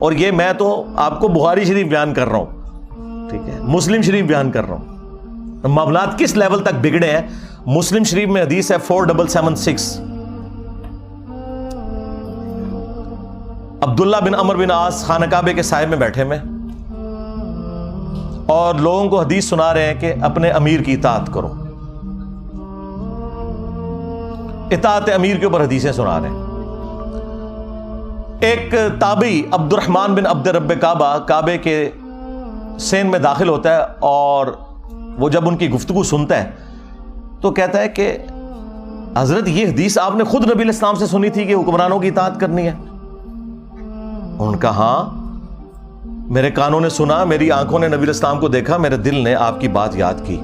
اور یہ میں تو آپ کو بخاری شریف بیان کر رہا ہوں، ٹھیک ہے، مسلم شریف بیان کر رہا ہوں، معاملات کس لیول تک بگڑے ہیں۔ مسلم شریف میں حدیث ہے 4776، عبداللہ بن عمر بن عاص خانہ کعبے کے سائے میں بیٹھے ہوئے اور لوگوں کو حدیث سنا رہے ہیں کہ اپنے امیر کی اطاعت کرو، اطاعت امیر کے اوپر حدیثیں سنا رہے ہیں۔ ایک تابعی عبد الرحمن بن عبد رب کعبہ کعبے کے سین میں داخل ہوتا ہے اور وہ جب ان کی گفتگو سنتا ہے تو کہتا ہے کہ حضرت یہ حدیث آپ نے خود نبی علیہ السلام سے سنی تھی کہ حکمرانوں کی اطاعت کرنی ہے؟ ان کا ہاں، میرے کانوں نے سنا، میری آنکھوں نے نبی علیہ السلام کو دیکھا، میرے دل نے آپ کی بات یاد کی۔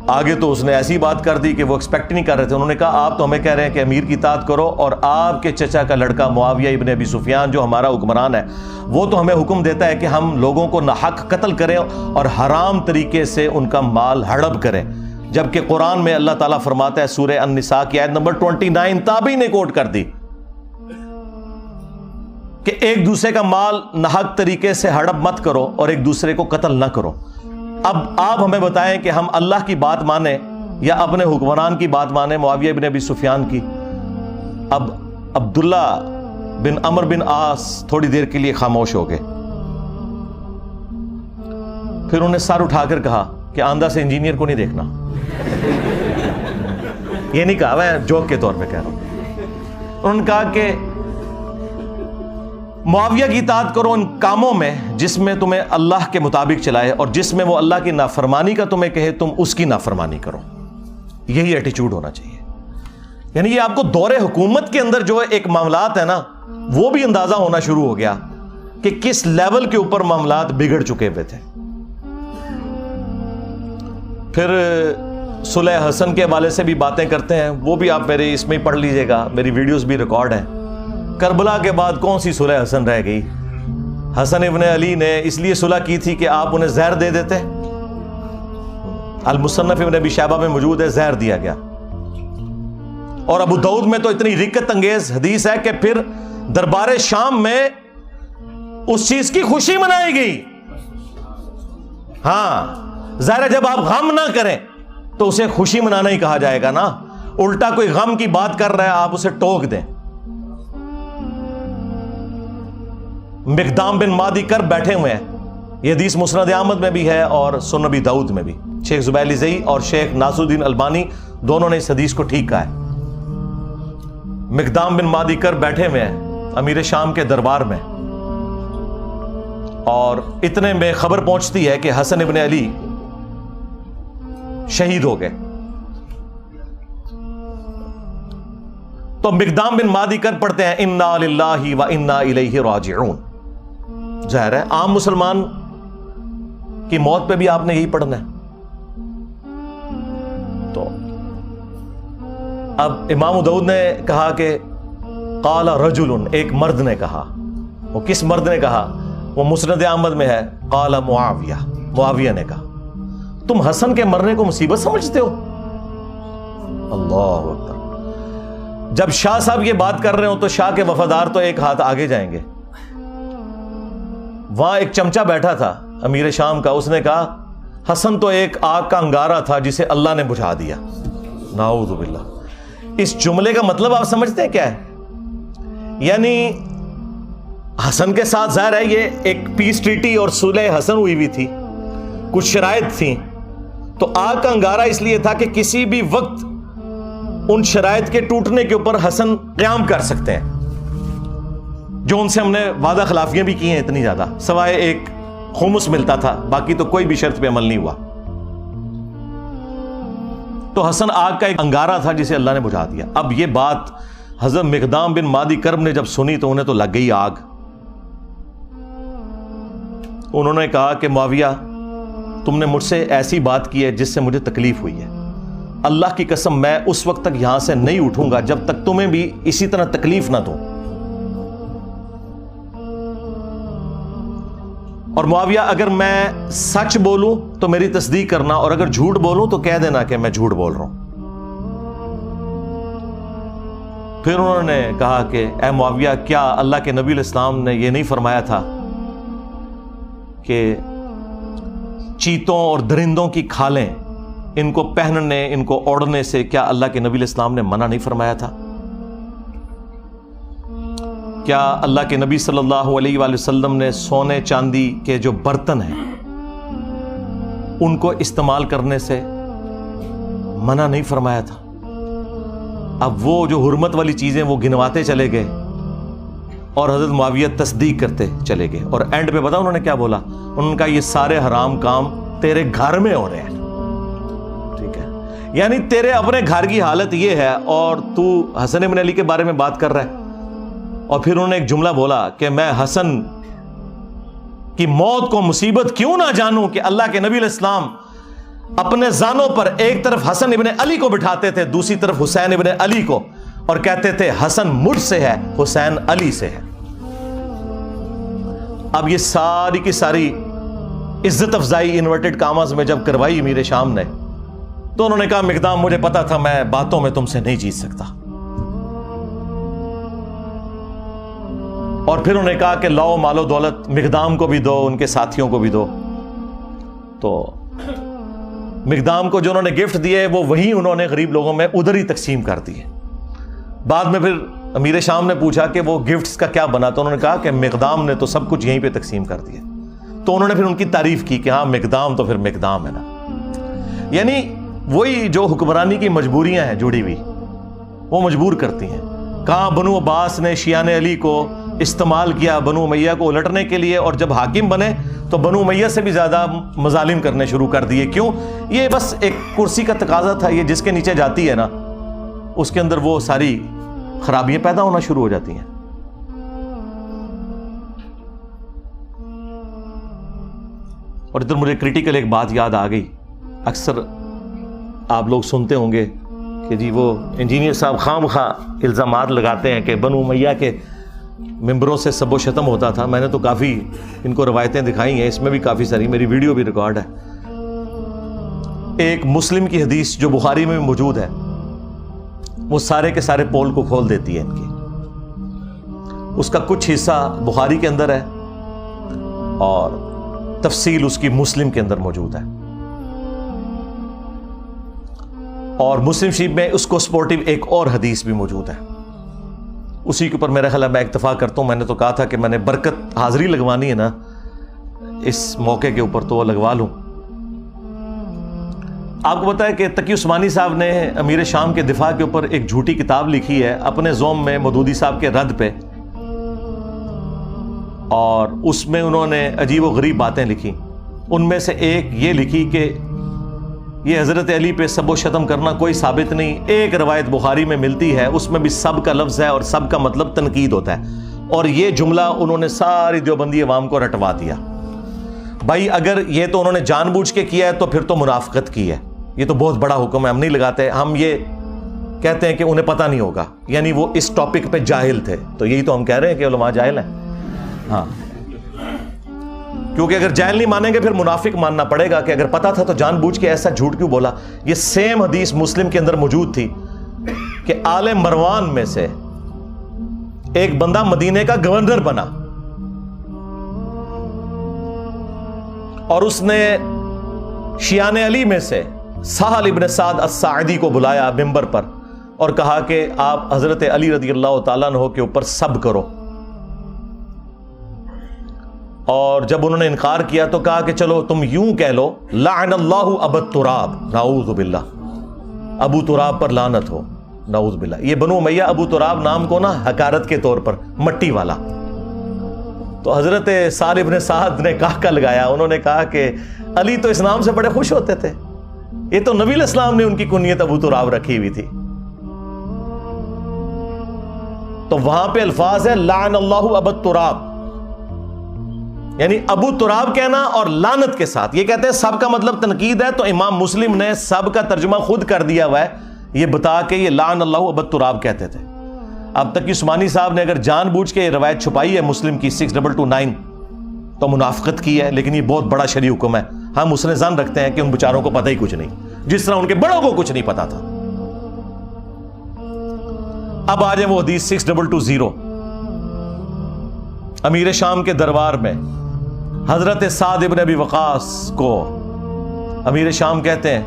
آگے تو اس نے ایسی بات کر دی کہ وہ ایکسپیکٹ نہیں کر رہے تھے۔ انہوں نے کہا آپ تو ہمیں کہہ رہے ہیں کہ امیر کی اطاعت کرو، اور آپ کے چچا کا لڑکا معاویہ ابن ابی سفیان جو ہمارا حکمران ہے وہ تو ہمیں حکم دیتا ہے کہ ہم لوگوں کو ناحق قتل کریں اور حرام طریقے سے ان کا مال ہڑپ کریں، جبکہ قرآن میں اللہ تعالیٰ فرماتا ہے سورہ النساء کی آیت نمبر 29 تابعی نے کوٹ کر دی کہ ایک دوسرے کا مال ناحق طریقے سے ہڑپ مت کرو اور ایک دوسرے کو قتل نہ کرو۔ اب آپ ہمیں بتائیں کہ ہم اللہ کی بات مانیں یا اپنے حکمران کی بات مانیں، معاویہ بن ابی سفیان کی؟ اب عبداللہ بن عمر بن عاص تھوڑی دیر کے لیے خاموش ہو گئے، پھر انہوں نے سر اٹھا کر کہا کہ آندھا سے انجینئر کو نہیں دیکھنا۔ یہ نہیں کہا، میں جوک کے طور پہ کہہ رہا ہوں۔ انہوں نے کہا کہ معاویہ کی اطاعت کرو ان کاموں میں جس میں تمہیں اللہ کے مطابق چلائے، اور جس میں وہ اللہ کی نافرمانی کا تمہیں کہے تم اس کی نافرمانی کرو۔ یہی ایٹیچیوڈ ہونا چاہیے۔ یعنی یہ آپ کو دور حکومت کے اندر جو ایک معاملات ہے نا، وہ بھی اندازہ ہونا شروع ہو گیا کہ کس لیول کے اوپر معاملات بگڑ چکے ہوئے تھے۔ پھر صلح حسن کے حوالے سے بھی باتیں کرتے ہیں، وہ بھی آپ میرے اس میں پڑھ لیجئے گا، میری ویڈیوز بھی ریکارڈ ہیں۔ کربلا کے بعد کون سی صلح حسن رہ گئی؟ حسن ابن علی نے اس لیے صلح کی تھی کہ آپ انہیں زہر دے دیتے، المصنف ابن ابی شیبہ میں موجود ہے، زہر دیا گیا۔ اور ابو داؤد میں تو اتنی رکت انگیز حدیث ہے کہ پھر دربار شام میں اس چیز کی خوشی منائی گئی۔ ہاں، ظاہر ہے جب آپ غم نہ کریں تو اسے خوشی منانا ہی کہا جائے گا نا، الٹا کوئی غم کی بات کر رہا ہے آپ اسے ٹوک دیں۔ مقدام بن مادی کر بیٹھے ہوئے ہیں، یہ حدیث مسند احمد میں بھی ہے اور سنن ابی داؤد میں بھی۔ شیخ زبیلی زئی اور شیخ ناصر الدین البانی دونوں نے اس حدیث کو ٹھیک کہا ہے۔ مقدام بن مادی کر بیٹھے ہوئے ہیں امیر شام کے دربار میں، اور اتنے میں خبر پہنچتی ہے کہ حسن ابن علی شہید ہو گئے۔ تو مقدام بن مادی کر پڑھتے ہیں انا للہ و انا الیہ راجعون۔ ظاہر ہے عام مسلمان کی موت پہ بھی آپ نے یہی پڑھنا ہے۔ تو اب امام داؤد نے کہا کہ قال رجل، ایک مرد نے کہا۔ وہ کس مرد نے کہا؟ وہ مسند احمد میں ہے، قال معاویہ، معاویہ نے کہا تم حسن کے مرنے کو مصیبت سمجھتے ہو؟ اللہ اکبر۔ جب شاہ صاحب یہ بات کر رہے ہوں تو شاہ کے وفادار تو ایک ہاتھ آگے جائیں گے۔ وہاں ایک چمچا بیٹھا تھا امیر شام کا، اس نے کہا حسن تو ایک آگ کا انگارہ تھا جسے اللہ نے بجھا دیا۔ نعوذ باللہ۔ اس جملے کا مطلب آپ سمجھتے ہیں کیا ہے؟ یعنی حسن کے ساتھ ظاہر ہے یہ ایک پیس ٹریٹی اور صلح حسن ہوئی ہوئی تھی، کچھ شرائط تھیں، تو آگ کا انگارہ اس لیے تھا کہ کسی بھی وقت ان شرائط کے ٹوٹنے کے اوپر حسن قیام کر سکتے ہیں، جو ان سے ہم نے وعدہ خلافیاں بھی کی ہیں اتنی زیادہ، سوائے ایک خمس ملتا تھا، باقی تو کوئی بھی شرط پہ عمل نہیں ہوا۔ تو حسن آگ کا ایک انگارہ تھا جسے اللہ نے بجھا دیا۔ اب یہ بات حضرت مقدام بن مادی کرب نے جب سنی تو انہیں تو لگ گئی آگ۔ انہوں نے کہا کہ معاویہ تم نے مجھ سے ایسی بات کی ہے جس سے مجھے تکلیف ہوئی ہے، اللہ کی قسم میں اس وقت تک یہاں سے نہیں اٹھوں گا جب تک تمہیں بھی اسی طرح تکلیف نہ دوں۔ اور معاویہ اگر میں سچ بولوں تو میری تصدیق کرنا، اور اگر جھوٹ بولوں تو کہہ دینا کہ میں جھوٹ بول رہا ہوں۔ پھر انہوں نے کہا کہ اے معاویہ، کیا اللہ کے نبی علیہ السلام نے یہ نہیں فرمایا تھا کہ چیتوں اور درندوں کی کھالیں ان کو پہننے، ان کو اوڑھنے سے کیا اللہ کے نبی علیہ السلام نے منع نہیں فرمایا تھا؟ کیا اللہ کے نبی صلی اللہ علیہ وآلہ وسلم نے سونے چاندی کے جو برتن ہیں ان کو استعمال کرنے سے منع نہیں فرمایا تھا؟ اب وہ جو حرمت والی چیزیں وہ گنواتے چلے گئے اور حضرت معاویہ تصدیق کرتے چلے گئے، اور اینڈ پہ پتا انہوں نے کیا بولا؟ انہوں نے کہا یہ سارے حرام کام تیرے گھر میں ہو رہے ہیں، ٹھیک ہے، یعنی تیرے اپنے گھر کی حالت یہ ہے اور تو حسن ابن علی کے بارے میں بات کر رہا ہے۔ اور پھر انہوں نے ایک جملہ بولا کہ میں حسن کی موت کو مصیبت کیوں نہ جانوں کہ اللہ کے نبی علیہ السلام اپنے زانوں پر ایک طرف حسن ابن علی کو بٹھاتے تھے، دوسری طرف حسین ابن علی کو، اور کہتے تھے حسن مجھ سے ہے، حسین علی سے ہے۔ اب یہ ساری کی ساری عزت افزائی انورٹڈ کاماز میں جب کروائی امیر شام نے، تو انہوں نے کہا مقدام مجھے پتا تھا میں باتوں میں تم سے نہیں جیت سکتا، اور پھر انہوں نے کہا کہ لاؤ مال و دولت مقدام کو بھی دو، ان کے ساتھیوں کو بھی دو۔ تو مقدام کو جو انہوں نے گفٹ دیے وہ وہی انہوں نے غریب لوگوں میں ادھر ہی تقسیم کر دیے۔ بعد میں پھر امیر شام نے پوچھا کہ وہ گفٹس کا کیا بنا، تو انہوں نے کہا کہ مقدام نے تو سب کچھ یہیں پہ تقسیم کر دیا۔ تو انہوں نے پھر ان کی تعریف کی کہ ہاں مقدام تو پھر مقدام ہے نا، یعنی وہی جو حکمرانی کی مجبوریاں ہیں جڑی ہوئی وہ مجبور کرتی ہیں۔ کہاں بنو عباس نے شیعان علی کو استعمال کیا بنو امیہ کو الٹنے کے لیے، اور جب حاکم بنے تو بنو امیہ سے بھی زیادہ مظالم کرنے شروع کر دیے۔ کیوں؟ یہ بس ایک کرسی کا تقاضا تھا، یہ جس کے نیچے جاتی ہے نا اس کے اندر وہ ساری خرابیاں پیدا ہونا شروع ہو جاتی ہیں۔ اور ادھر مجھے کریٹیکل ایک بات یاد آ گئی، اکثر آپ لوگ سنتے ہوں گے کہ جی وہ انجینئر صاحب خام خواہ الزامات لگاتے ہیں کہ بنو امیہ کے ممبروں سے سب و شتم ہوتا تھا۔ میں نے تو کافی ان کو روایتیں دکھائی ہیں، اس میں بھی کافی ساری، میری ویڈیو بھی ریکارڈ ہے۔ ایک مسلم کی حدیث جو بخاری میں بھی موجود ہے، وہ سارے کے سارے پول کو کھول دیتی ہے ان کی۔ اس کا کچھ حصہ بخاری کے اندر ہے اور تفصیل اس کی مسلم کے اندر موجود ہے، اور مسلم شریف میں اس کو سپورٹیو ایک اور حدیث بھی موجود ہے۔ اسی کے اوپر میرا خیال ہے میں اکتفا کرتا ہوں۔ میں نے تو کہا تھا کہ میں نے برکت حاضری لگوانی ہے نا اس موقع کے اوپر، تو وہ لگوا لوں۔ آپ کو پتا ہے کہ تقی عثمانی صاحب نے امیر شام کے دفاع کے اوپر ایک جھوٹی کتاب لکھی ہے اپنے زوم میں مودودی صاحب کے رد پہ، اور اس میں انہوں نے عجیب و غریب باتیں لکھی۔ ان میں سے ایک یہ لکھی کہ یہ حضرت علی پہ سب و شتم کرنا کوئی ثابت نہیں۔ ایک روایت بخاری میں ملتی ہے، اس میں بھی سب کا لفظ ہے اور سب کا مطلب تنقید ہوتا ہے، اور یہ جملہ انہوں نے ساری دیوبندی عوام کو رٹوا دیا۔ بھائی اگر یہ تو انہوں نے جان بوجھ کے کیا ہے تو پھر تو منافقت کی ہے، یہ تو بہت بڑا حکم ہے، ہم نہیں لگاتے، ہم یہ کہتے ہیں کہ انہیں پتہ نہیں ہوگا، یعنی وہ اس ٹاپک پہ جاہل تھے۔ تو یہی تو ہم کہہ رہے ہیں کہ علماء جاہل ہیں، ہاں، کیونکہ اگر جاہل نہیں مانیں گے پھر منافق ماننا پڑے گا کہ اگر پتا تھا تو جان بوجھ کے ایسا جھوٹ کیوں بولا۔ یہ سیم حدیث مسلم کے اندر موجود تھی کہ آل مروان میں سے ایک بندہ مدینے کا گورنر بنا، اور اس نے شیعان علی میں سے سہل ابن سعد الساعدی کو بلایا ممبر پر اور کہا کہ آپ حضرت علی رضی اللہ تعالیٰ عنہ کے اوپر سب کرو، اور جب انہوں نے انکار کیا تو کہا کہ چلو تم یوں کہہ لو لعن اللہ ابو تراب، نعوذ باللہ، ابو تراب پر لعنت ہو، نعوذ باللہ۔ یہ بنو امیہ ابو تراب نام کو نا حقارت کے طور پر مٹی والا، تو حضرت سہل ابن سعد نے کہا لگایا، انہوں نے کہا کہ علی تو اس نام سے بڑے خوش ہوتے تھے، یہ تو نبی علیہ السلام نے ان کی کنیت ابو تراب رکھی ہوئی تھی۔ تو وہاں پہ الفاظ ہے لعن اللہ ابو تراب، یعنی ابو تراب کہنا اور لعنت کے ساتھ، یہ کہتے ہیں سب کا مطلب تنقید ہے، تو امام مسلم نے سب کا ترجمہ خود کر دیا ہوا ہے یہ بتا کے یہ لعن اللہ ابو تراب کہتے تھے۔ اب تک عثمانی صاحب نے اگر جان بوجھ کے یہ روایت چھپائی ہے مسلم کی 6229 تو منافقت کی ہے، لیکن یہ بہت بڑا شرعی حکم ہے۔ ہم اس نے ظن رکھتے ہیں کہ ان بیچاروں کو پتہ ہی کچھ نہیں، جس طرح ان کے بڑوں کو کچھ نہیں پتا تھا۔ اب آ جائیں وہ حدیث 6220 امیر شام کے دربار میں حضرت سعد ابن ابی وقاص کو امیر شام کہتے ہیں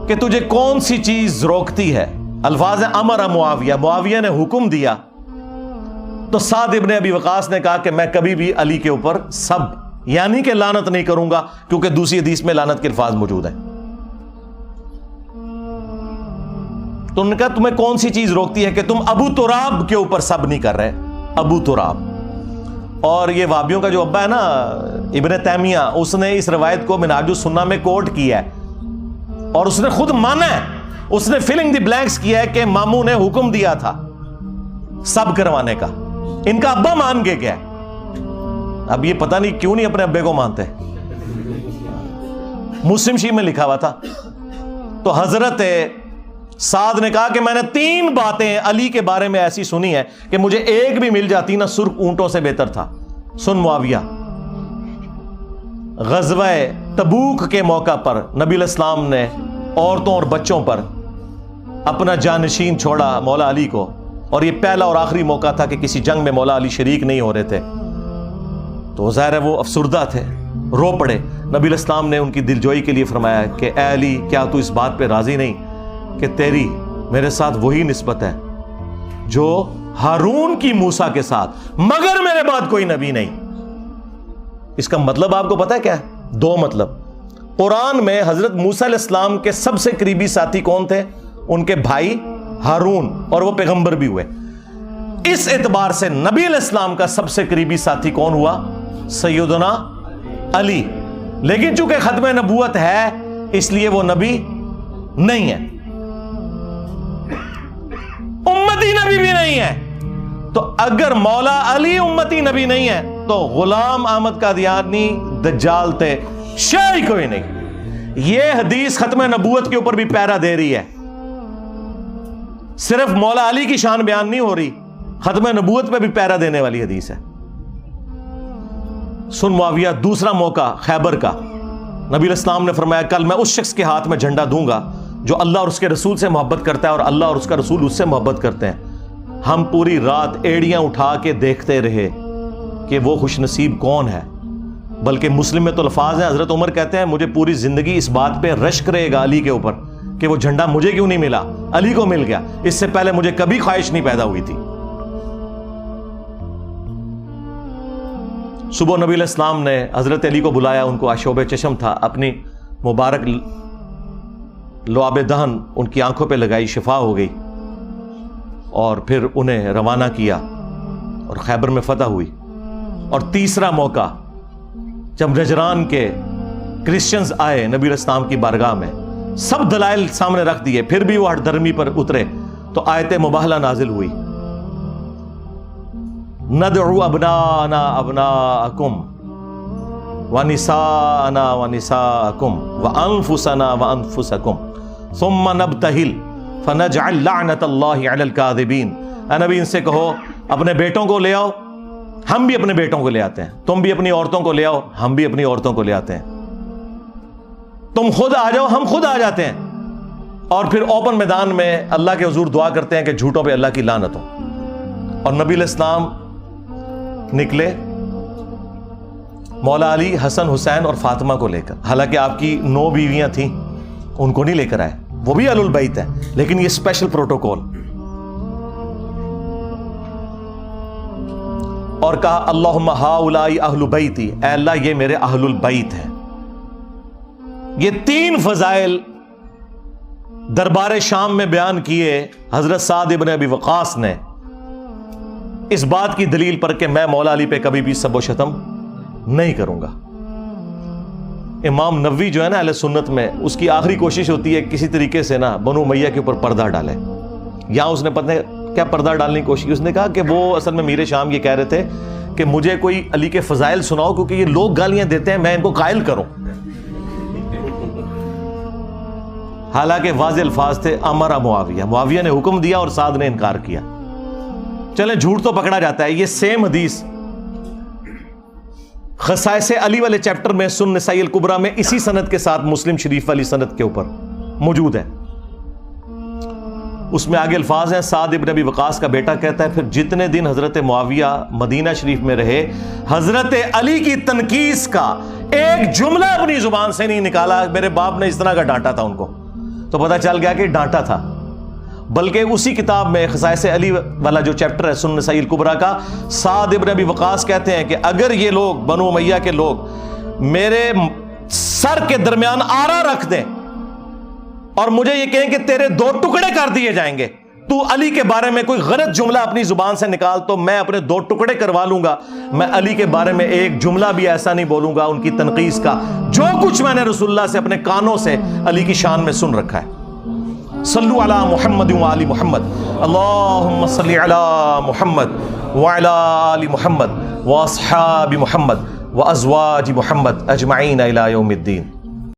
کہ تجھے کون سی چیز روکتی ہے؟ الفاظ امر معاویہ، معاویہ نے حکم دیا تو سعد ابن ابی وقاص نے کہا کہ میں کبھی بھی علی کے اوپر سب یعنی کہ لعنت نہیں کروں گا، کیونکہ دوسری حدیث میں لعنت کے الفاظ موجود ہیں۔ تو انہوں نے کہا تمہیں کون سی چیز روکتی ہے کہ تم ابو تراب کے اوپر سب نہیں کر رہے؟ ابو تراب، اور یہ وہابیوں کا جو ابا ہے نا ابن تیمیہ، اس نے اس روایت کو منہاج السنہ میں کوٹ کیا ہے اور اس نے خود مانا ہے، اس نے فلنگ دی بلینکس کیا ہے کہ ماموں نے حکم دیا تھا سب کروانے کا، ان کا ابا مان کے گیا۔ اب یہ پتہ نہیں کیوں نہیں اپنے ابے کو مانتے، مسلم شریف میں لکھا ہوا تھا۔ تو حضرت سعد نے کہا کہ میں نے 3 باتیں علی کے بارے میں ایسی سنی ہے کہ مجھے ایک بھی مل جاتی نا سرخ اونٹوں سے بہتر تھا۔ سن معاویہ، غزوہ تبوک کے موقع پر نبی علیہ السلام نے عورتوں اور بچوں پر اپنا جانشین چھوڑا مولا علی کو، اور یہ پہلا اور آخری موقع تھا کہ کسی جنگ میں مولا علی شریک نہیں ہو رہے تھے، تو ظاہر ہے وہ افسردہ تھے، رو پڑے۔ نبی علیہ السلام نے ان کی دلجوئی کے لیے فرمایا کہ اے علی، کیا تو اس بات پہ راضی نہیں کہ تیری میرے ساتھ وہی نسبت ہے جو ہارون کی موسیٰ کے ساتھ، مگر میرے بعد کوئی نبی نہیں۔ اس کا مطلب آپ کو پتا ہے کیا ہے؟ 2 مطلب۔ قرآن میں حضرت موسیٰ علیہ السلام کے سب سے قریبی ساتھی کون تھے؟ ان کے بھائی ہارون، اور وہ پیغمبر بھی ہوئے۔ اس اعتبار سے نبی علیہ السلام کا سب سے قریبی ساتھی کون ہوا؟ سیدنا علی۔ لیکن چونکہ ختم نبوت ہے اس لیے وہ نبی نہیں ہے، امتی نبی بھی نہیں ہے۔ تو اگر مولا علی امتی نبی نہیں ہے تو غلام احمد قادیانی دجال تھے، شاہی کوئی نہیں۔ یہ حدیث ختم نبوت کے اوپر بھی پیرا دے رہی ہے، صرف مولا علی کی شان بیان نہیں ہو رہی، ختم نبوت پہ بھی پیرا دینے والی حدیث ہے۔ سن معاویہ، دوسرا موقع خیبر کا، نبی علیہ السلام نے فرمایا کل میں اس شخص کے ہاتھ میں جھنڈا دوں گا جو اللہ اور اس کے رسول سے محبت کرتا ہے اور اللہ اور اس کا رسول اس سے محبت کرتے ہیں۔ ہم پوری رات ایڑیاں اٹھا کے دیکھتے رہے کہ وہ خوش نصیب کون ہے، بلکہ مسلم میں تو الفاظ ہیں، حضرت عمر کہتے ہیں مجھے پوری زندگی اس بات پہ رشک رہے گا علی کے اوپر کہ وہ جھنڈا مجھے کیوں نہیں ملا، علی کو مل گیا، اس سے پہلے مجھے کبھی خواہش نہیں پیدا ہوئی تھی۔ صبح نبی علیہ السلام نے حضرت علی کو بلایا، ان کو آشوب چشم تھا، اپنی مبارک لعاب دہن ان کی آنکھوں پہ لگائی، شفا ہو گئی، اور پھر انہیں روانہ کیا اور خیبر میں فتح ہوئی۔ اور تیسرا موقع جب نجران کے کرسچنز آئے نبی علیہ السلام کی بارگاہ میں، سب دلائل سامنے رکھ دیے، پھر بھی وہ ہٹ درمی پر اترے، تو آیت مباہلہ نازل ہوئی، ندعو ابناءنا ابناءکم ونساءنا ونساءکم وانفسنا وانفسکم ثم نبتہل فنجعل لعنت اللہ علی الکاذبین۔ اے نبی ان سے کہو اپنے بیٹوں کو لے آؤ، ہم بھی اپنے بیٹوں کو لے آتے ہیں، تم بھی اپنی عورتوں کو لے آؤ، ہم بھی اپنی عورتوں کو لے آتے ہیں، تم خود آ جاؤ، ہم خود آ جاتے ہیں، اور پھر اوپن میدان میں اللہ کے حضور دعا کرتے ہیں کہ جھوٹوں پہ اللہ کی لعنت ہو۔ اور نبی علیہ السلام نکلے مولا علی، حسن، حسین اور فاطمہ کو لے کر، حالانکہ آپ کی 9 بیویاں تھیں، ان کو نہیں لے کر آئے، وہ بھی اہل البیت ہے، لیکن یہ اسپیشل پروٹوکول۔ اور کہا اللہم ہؤلاء اہل بیتی، اے اللہ یہ میرے اہل البیت ہیں۔ یہ 3 فضائل دربار شام میں بیان کیے حضرت سعد ابن ابی وقاص نے، اس بات کی دلیل پر کہ میں مولا علی پہ کبھی بھی سب و شتم نہیں کروں گا۔ امام نووی جو ہے نا اہل سنت میں، اس کی آخری کوشش ہوتی ہے کسی طریقے سے نا بنو امیہ کے اوپر پردہ ڈالے۔ یہاں اس نے پتہ کیا پردہ ڈالنے کی کوشش کی، اس نے کہا کہ وہ اصل میں میر شام یہ کہہ رہے تھے کہ مجھے کوئی علی کے فضائل سناؤ، کیونکہ یہ لوگ گالیاں دیتے ہیں، میں ان کو قائل کروں۔ حالانکہ واضح الفاظ تھے امر معاویہ، معاویہ نے حکم دیا اور سعد نے انکار کیا۔ چلیں جھوٹ تو پکڑا جاتا ہے۔ یہ سیم حدیث خصائص علی والے چیپٹر میں سنن نسائی الکبریٰ میں اسی سند کے ساتھ مسلم شریف والی سند کے اوپر موجود ہے۔ اس میں آگے الفاظ ہیں، سعد ابن ابی وقاص کا بیٹا کہتا ہے پھر جتنے دن حضرت معاویہ مدینہ شریف میں رہے حضرت علی کی تنقیص کا ایک جملہ اپنی زبان سے نہیں نکالا. میرے باپ نے اس طرح کا ڈانٹا تھا ان کو، تو پتہ چل گیا کہ ڈانٹا تھا. بلکہ اسی کتاب میں خصائص علی والا جو چیپٹر ہے سنن نسائی الکبریٰ کا، سعد ابن ابی وقاص کہتے ہیں کہ اگر یہ لوگ بنو امیہ کے لوگ میرے سر کے درمیان آرا رکھ دیں اور مجھے یہ کہیں کہ تیرے 2 ٹکڑے کر دیے جائیں گے، تو علی کے بارے میں کوئی غلط جملہ اپنی زبان سے نکال تو میں اپنے 2 ٹکڑے کروا لوں گا. میں علی کے بارے میں ایک جملہ بھی ایسا نہیں بولوں گا ان کی تنقیص کا جو کچھ میں نے رسول اللہ سے اپنے کانوں سے علی کی شان میں سن رکھا ہے. صلو علی محمد وآل محمد، اللہم صلی علی محمد وعلی آل محمد واصحاب محمد وازواج محمد اجمعین الی یوم الدین.